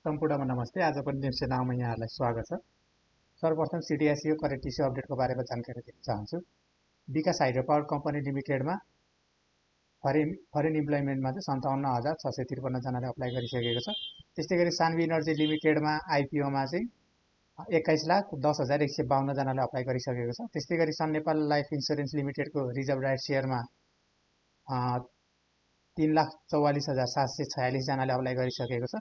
सम्पूर्णमा नमस्ते। आज पनि नेप्सेनामा यहाँहरूलाई स्वागत छ। सर्वप्रथम सिडिएसईको करेन्ट इस्यु अपडेटको बारेमा जानकारी दिन चाहन्छु। विकास हाइड्रो पावर कम्पनी लिमिटेडमा फरेन इम्प्लोइमेन्टमा चाहिँ 57,653 जनाले अप्लाई गरिसकेको छ। त्यस्तै गरी सान्वी इनर्जी लिमिटेडमा आइपिओमा चाहिँ 21,10,152 जनाले अप्लाई गरिसकेको छ। त्यस्तै गरी सन नेपाल लाइफ इन्स्योरेन्स लिमिटेडको रिजर्भ राइट सेयरमा 3,44,746 जनाले अप्लाई गरिसकेको छ।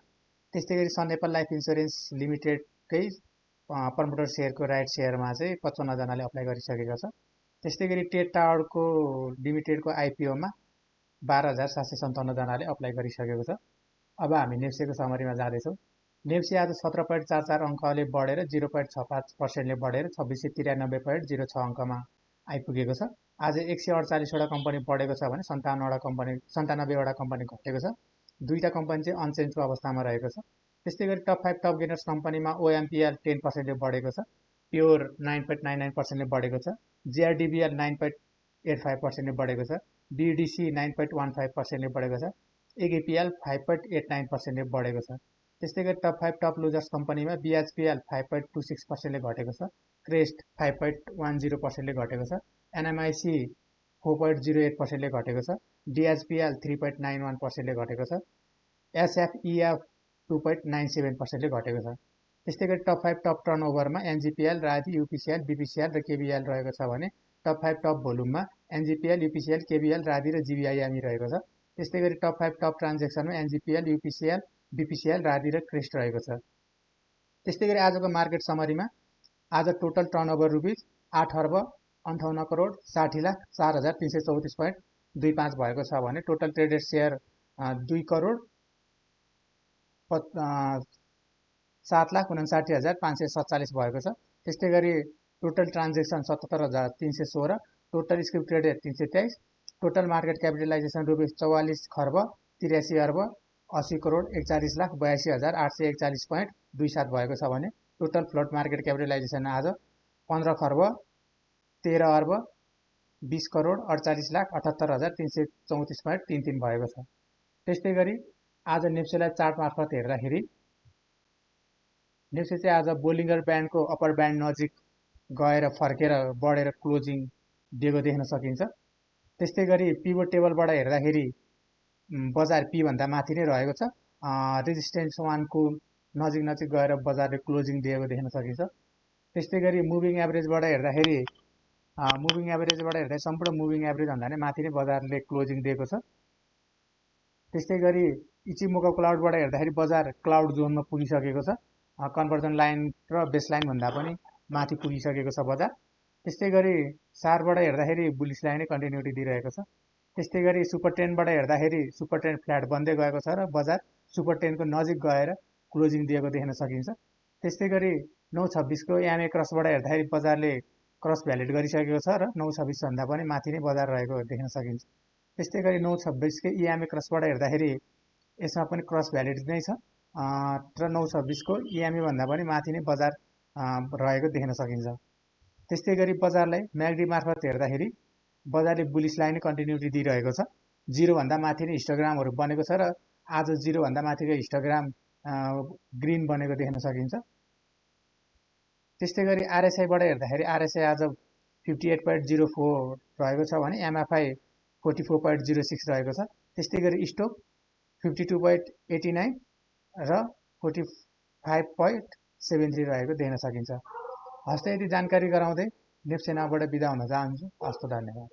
त्यस्तै गरी सन नेपाल लाइफ इन्स्योरेन्स लिमिटेडकै प्रमोटर सेयरको राइट सेयरमा चाहिँ 55 जनाले अप्लाई गरिसकेको छ। त्यस्तै गरी टेट टावरको लिमिटेडको आइपिओमा 12,757 जनाले अप्लाई गरिसकेको छ। अब हामी नेप्सेको समरीमा जाँदैछौँ। नेप्से आज 17.44 अङ्कले बढेर 0.65%ले बढेर 2693.06 अङ्कमा आइपुगेको छ। आज 148वटा कम्पनी बढेको छ भने 97वटा कम्पनी घटेको छ। दुईटा कम्पनी चाहिँ अनचेन्जको अवस्थामा रहेको छ। त्यस्तै गरी टप 5 टप गेनर्स कम्पनीमा ओएमपीएल 10%ले बढेको छ, प्योर 9.99%ले बढेको छ, जेआरडीबीएल 9.85%ले बढेको छ, बीडीसी 9.15%ले बढेको छ, एकेपीएल 5.89%ले बढेको छ। त्यस्तै गरी टप 5 टप लुजर्स कम्पनीमा बीएचपीएल 5.26%ले घटेको छ, क्रेस्ट 5.10%ले घटेको छ, एनएमआईसी 4.08%ले घटेको छ, डिएचपीएल 3.91%ले घटेको छ, एसएफईएफ 2.97%ले घटेको छ। त्यस्तै गरी टप 5 टप टर्नओभरमा एनजीपीएल, राधि, यूपीसीएल, बीपीसीएल र केबीएल रहेको छ भने टप 5 टप भोल्युममा एनजीपीएल, यूपीसीएल, केबीएल, राधि र जीबीआईएमई रहेको छ। त्यस्तै गरी टप 5 टप ट्रान्जेक्सनमा एनजीपीएल, यूपीसीएल, बीपीसीएल, राधि र क्रेस्ट रहेको छ। त्यस्तै गरी आजको मार्केट समरीमा आज टोटल टर्नओभर रुपिस 8,58,60,04,334.25 भएको छ भने टोटल ट्रेडेड सेयर 2,07,59,547 भएको छ। त्यस्तै गरी total transaction 77,316, total script traded 323, total market capitalisation rupees 44 खर्ब 83 अर्ब 80 करोड 41,82,841.27 भएको छ भने टोटल फ्लोट मार्केट क्यापिटलाइजेसन आज 15 खर्ब 13 अर्ब 20 करोड 48,78,334.33 भएको छ। त्यस्तै गरी आज नेप्सेलाई चार्ट मार्फत हेर्दाखेरि नेप्से चाहिँ आज बोलिङ्गर ब्यान्डको अप्पर ब्यान्ड नजिक गएर फर्केर बढेर क्लोजिङ दिएको देख्न सकिन्छ। त्यस्तै गरी पिभट टेबलबाट हेर्दाखेरि बजार पी भन्दा माथि नै रहेको छ। रेजिस्टेन्स 1 को नजिक गएर बजारले क्लोजिङ दिएको देख्न सकिन्छ। त्यस्तै गरी मुभिङ एभरेजबाट हेर्दाखेरि सम्पूर्ण मुभिङ एभरेज भन्दा नै माथि नै बजारले क्लोजिङ दिएको छ। त्यस्तै गरी इचिमोको क्लाउडबाट हेर्दाखेरि बजार क्लाउड जोनमा पुगिसकेको छ। कन्भर्जन लाइन र बेस लाइन भन्दा पनि माथि पुगिसकेको छ बजार। त्यस्तै गरी सारबाट हेर्दाखेरि बुलिस लाइनै कन्टिन्युटी दिइरहेको छ। त्यस्तै गरी सुपर ट्रेन्डबाट हेर्दाखेरि सुपर ट्रेन्ड फ्ल्याट बन्दै गएको छ र बजार सुपर ट्रेन्डको नजिक गएर क्लोजिङ दिएको देख्न सकिन्छ। त्यस्तै गरी 926 को एमए क्रसबाट हेर्दाखेरि बजारले क्रस भ्यालिड गरिसकेको छ र 926 भन्दा पनि माथि नै बजार रहेको देख्न सकिन्छ। त्यस्तै गरी 926 को इएमए क्रसबाट हेर्दाखेरि यसमा पनि क्रस भ्यालिड नै छ र 926 को इएमए भन्दा पनि माथि नै बजार रहेको देख्न सकिन्छ। त्यस्तै गरी बजारलाई म्याग्डी मार्फत हेर्दाखेरि बजारले बुलिस लाइन कन्टिन्युटी दिइरहेको छ। 0 भन्दा माथि नै हिस्टोग्रामहरू बनेको छ र आज 0 भन्दा माथिको हिस्टोग्राम ग्रिन बनेको देख्न सकिन्छ। त्यस्तै गरी आरएसआईबाट हेर्दाखेरि आरएसआई आज 58.04 रहेको छ भने एमएफआई 44.06 रहेको छ। त्यस्तै गरी स्टोक 52.89 र 45.73 रहेको देख्न सकिन्छ। हस्ते यदि जानकारी गराउँदै नेप्सेनाबाट बिदा हुन चाहन्छु। हस्त धन्यवाद।